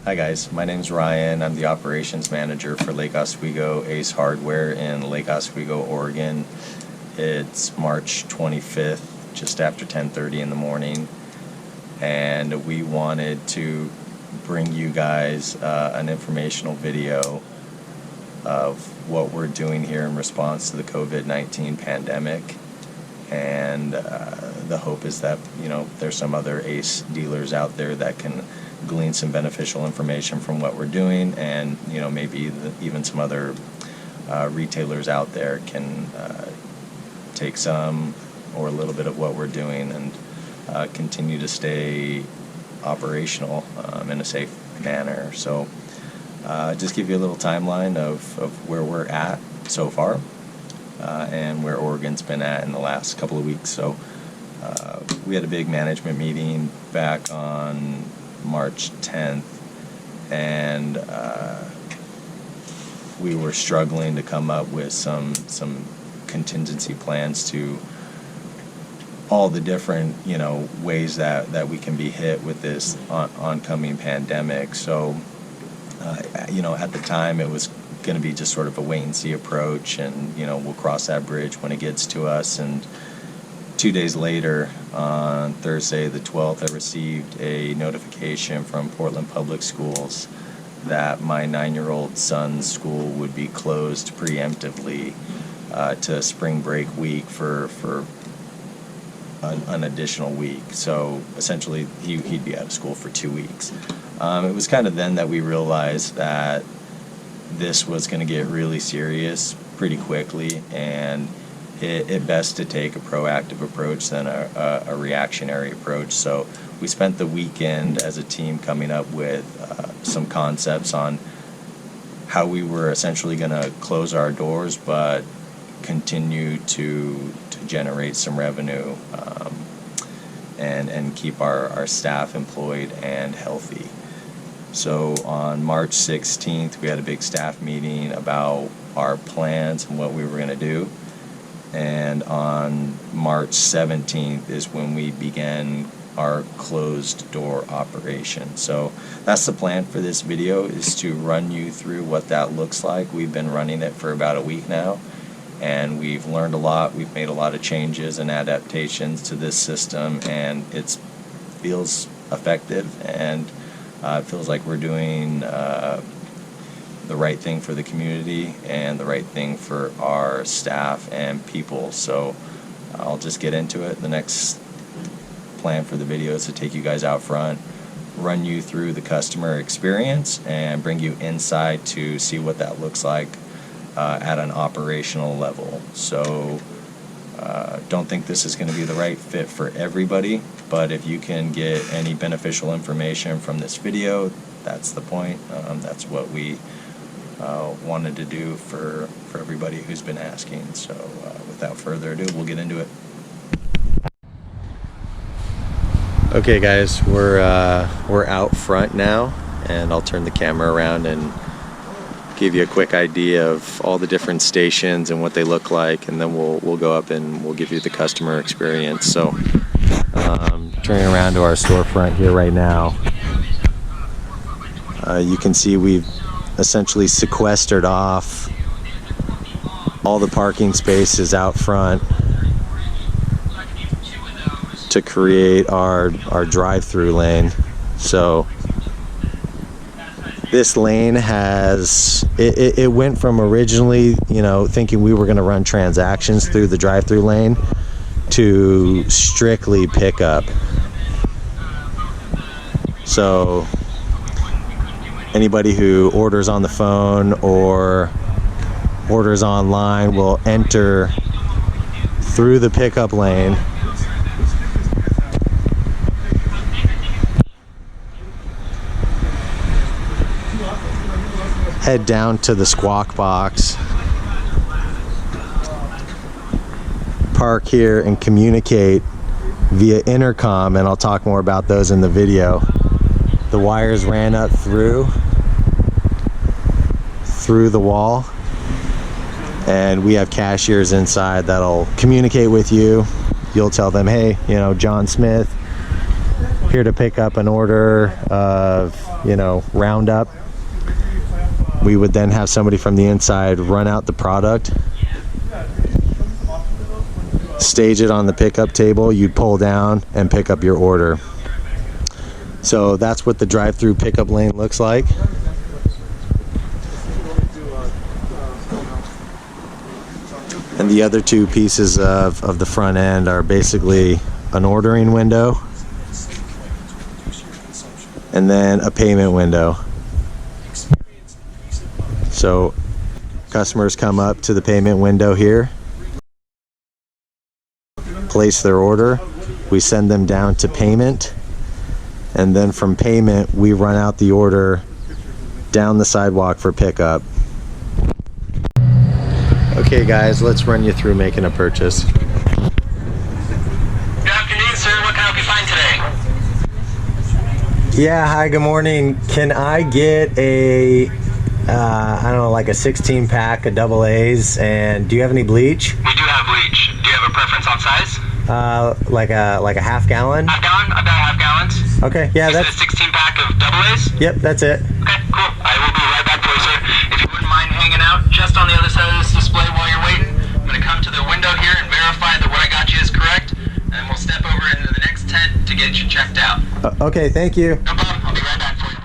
Hi guys, my name's Ryan. I'm the operations manager for Lake Oswego Ace Hardware in Lake Oswego, Oregon. It's March 25th, just after 10:30 in the morning, and we wanted to bring you guys an informational video of what we're doing here in response to the COVID-19 pandemic. And the hope is that, there's some other ACE dealers out there that can glean some beneficial information from what we're doing, and maybe even some other retailers out there can take some or a little bit of what we're doing and continue to stay operational in a safe manner. So just give you a little timeline of where we're at so far and where Oregon's been at in the last couple of weeks. So we had a big management meeting back on March 10th, and we were struggling to come up with some contingency plans to all the different ways that we can be hit with this oncoming pandemic. So at the time it was going to be just sort of a wait and see approach, and we'll cross that bridge when it gets to us. And 2 days later, on Thursday the 12th, I received a notification from Portland Public Schools that my 9-year-old son's school would be closed preemptively to spring break week for an additional week. So essentially he'd be out of school for 2 weeks. It was kind of then that we realized that this was going to get really serious pretty quickly, and it best to take a proactive approach than a reactionary approach. So we spent the weekend as a team coming up with some concepts on how we were essentially going to close our doors but continue to generate some revenue and keep our staff employed and healthy. So on March 16th, we had a big staff meeting about our plans and what we were going to do. And on March 17th is when we began our closed door operation. So that's the plan for this video, is to run you through what that looks like. We've been running it for about a week now, and we've learned a lot. We've made a lot of changes and adaptations to this system, and it feels effective, and it feels like we're doing the right thing for the community and the right thing for our staff and people. So I'll just get into it. The next plan for the video is to take you guys out front, run you through the customer experience, and bring you inside to see what that looks like at an operational level. So don't think this is going to be the right fit for everybody, but if you can get any beneficial information from this video, that's the point. That's what we wanted to do for everybody who's been asking. So without further ado, we'll get into it. Okay guys, we're out front now, and I'll turn the camera around and give you a quick idea of all the different stations and what they look like, and then we'll go up and we'll give you the customer experience. So turning around to our storefront here right now, you can see we've essentially sequestered off all the parking spaces out front to create our drive-through lane. So this lane has it went from originally thinking we were going to run transactions through the drive-through lane to strictly pickup. So anybody who orders on the phone or orders online will enter through the pickup lane, head down to the squawk box, park here, and communicate via intercom, and I'll talk more about those in the video. The wires ran up through the wall, and we have cashiers inside that'll communicate with you. You'll tell them, hey, John Smith, here to pick up an order of, Roundup. We would then have somebody from the inside run out the product, stage it on the pickup table, you'd pull down and pick up your order. So that's what the drive-through pickup lane looks like. And the other two pieces of the front end are basically an ordering window and then a payment window. So customers come up to the payment window here, place their order, we send them down to payment, and then from payment we run out the order down the sidewalk for pickup. Okay guys, let's run you through making a purchase. Good afternoon, sir. What can I help you find today? Yeah, hi, good morning. Can I get a, I don't know, like a 16 pack of double A's, and do you have any bleach? We do have bleach. Do you have a preference on size? Like a half gallon? Half gallon? I've got half gallons. Okay, yeah, Is it that's... a 16 pack of double A's? Yep, that's it. Okay, cool. I will be right back for you, sir. If you wouldn't mind hanging out just on the other side of this display while you're waiting, I'm going to come to the window here and verify that what I got you is correct, and we'll step over into the next tent to get you checked out. Okay, thank you. No problem. I'll be right back for you.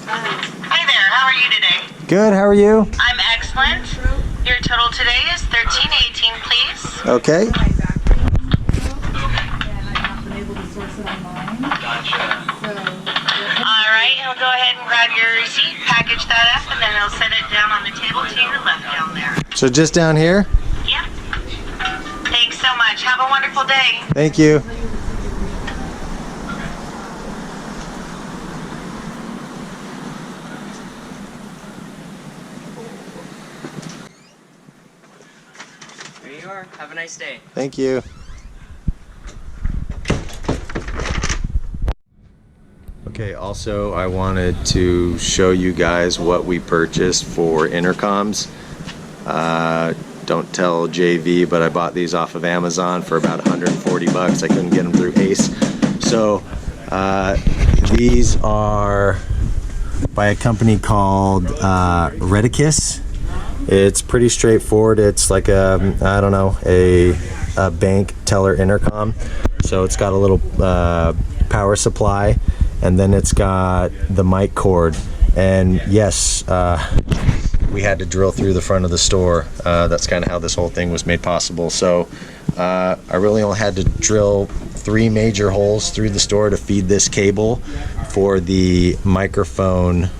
Hi there, how are you today? Good, how are you? I'm excellent. Your total today is $13.18, please. Okay. All right, he'll go ahead and grab your receipt, package that up, and then he'll set it down on the table to your left down there. So just down here? Yep. Thanks so much. Have a wonderful day. Thank you. There you are. Have a nice day. Thank you. Okay, also I wanted to show you guys what we purchased for intercoms. Don't tell JV, but I bought these off of Amazon for about 140 bucks. I couldn't get them through Ace. So these are by a company called Redicus. It's pretty straightforward. It's like a, I don't know, a bank teller intercom. So it's got a little power supply, and then it's got the mic cord. And yes, we had to drill through the front of the store. That's kind of how this whole thing was made possible. So I really only had to drill 3 major holes through the store to feed this cable for the microphone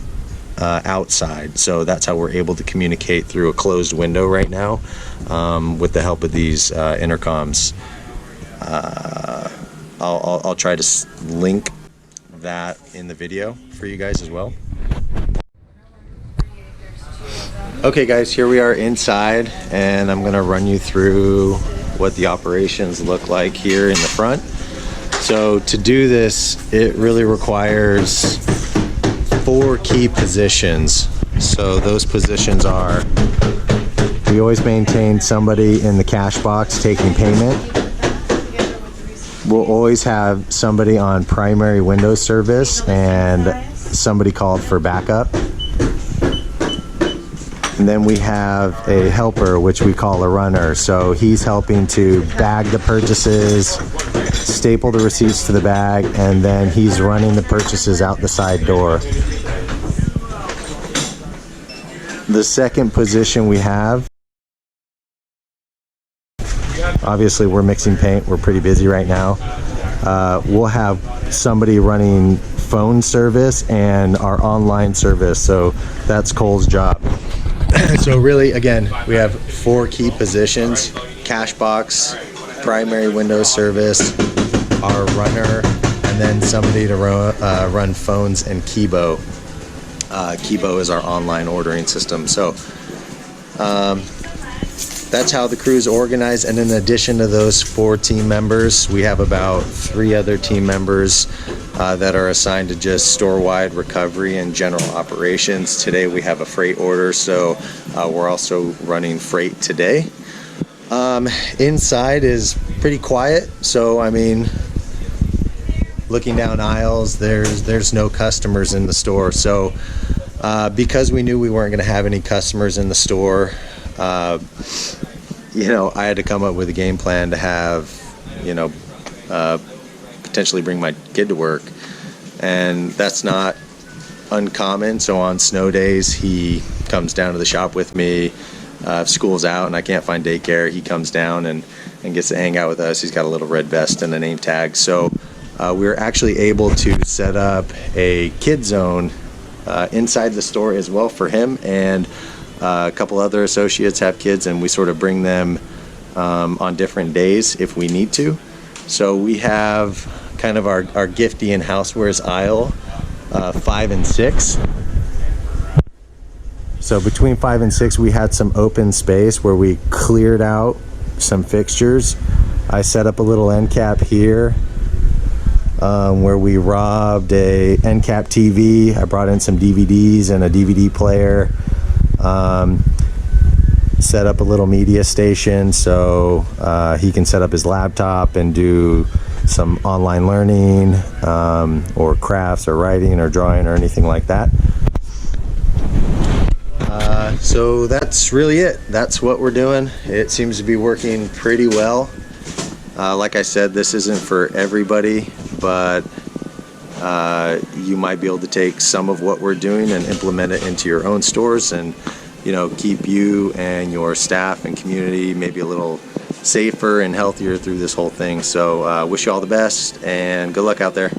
outside. So that's how we're able to communicate through a closed window right now with the help of these intercoms. I'll try to link that in the video for you guys as well. Okay guys, here we are inside, and I'm gonna run you through what the operations look like here in the front. So to do this, it really requires 4 key positions. So those positions are, we always maintain somebody in the cash box taking payment. We'll always have somebody on primary window service and somebody called for backup. And then we have a helper, which we call a runner. So he's helping to bag the purchases, staple the receipts to the bag, and then he's running the purchases out the side door. The second position we have, obviously we're mixing paint, we're pretty busy right now. We'll have somebody running phone service and our online service, so that's Cole's job. So really, again, we have 4 key positions: cash box, primary window service, our runner, and then somebody to run phones and Keybo. Kibo is our online ordering system. So that's how the crew's organized. And in addition to those 4 team members, we have about 3 other team members that are assigned to just store-wide recovery and general operations. Today we have a freight order, so we're also running freight today. Inside is pretty quiet, so I mean, looking down aisles, there's no customers in the store. So because we knew we weren't going to have any customers in the store, you know, I had to come up with a game plan to have, you know, potentially bring my kid to work. And that's not uncommon. So on snow days, he comes down to the shop with me. If school's out and I can't find daycare, he comes down and gets to hang out with us. He's got a little red vest and a name tag. So we were actually able to set up a kid zone inside the store as well for him, and a couple other associates have kids, and we sort of bring them on different days if we need to. So we have kind of our gifty and housewares aisle, 5 and 6. So between 5 and 6, we had some open space where we cleared out some fixtures. I set up a little end cap here where we robbed a end cap TV. I brought in some DVDs and a DVD player. Set up a little media station so he can set up his laptop and do some online learning or crafts or writing or drawing or anything like that. So that's really it. That's what we're doing. It seems to be working pretty well. Like I said, this isn't for everybody, but you might be able to take some of what we're doing and implement it into your own stores, and you know, keep you and your staff and community maybe a little safer and healthier through this whole thing. So wish you all the best and good luck out there.